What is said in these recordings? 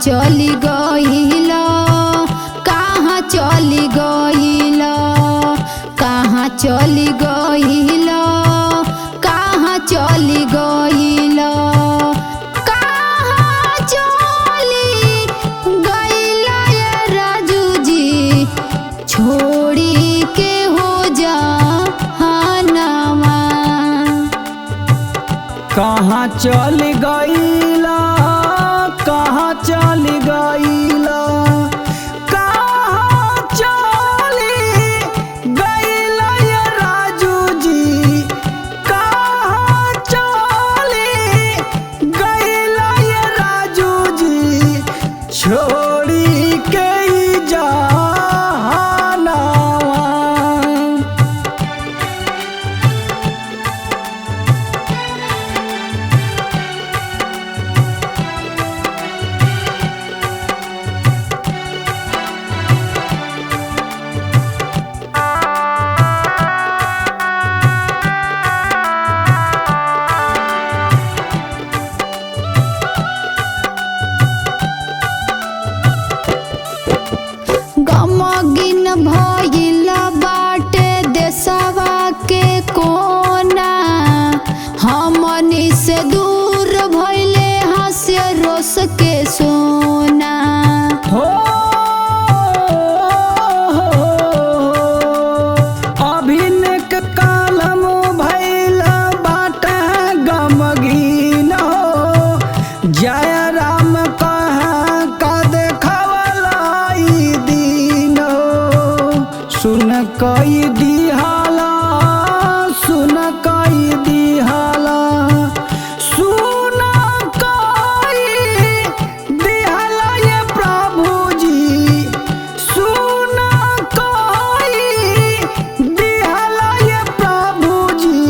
चली गइल, कहाँ चली गइल, कहाँ चली गइल, कहाँ चली गइल, कहाँ चली गइल ये राजू जी छोड़ी के हो जहानवा। कहाँ चली गइला, कहाँ चली गइला, कहाँ चली गइला ये राजू जी, कहाँ चली गइला ये राजू जी छोड़ी के ही जहानवा। गमगिन भइल बाटे देशवा के कोना, हमनी से दूर भइले हास्य रोस के सोना। हो अभिनक कालम भइल बाटे गमगीन हो, जय राम कहाँ का देखवला ई दिन हो। सुन कई दिहाला, सुन कई दिहाला, सुन कई दिहाला ये प्रभु जी, सुन कई दिहाला ये प्रभु जी,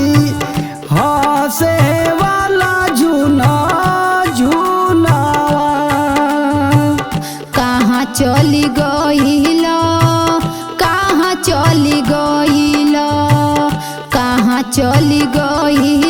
हंसे वाला झुना झुनावा। कहाँ चली गइल, कहाँ चली गइल, कहाँ चली गइल,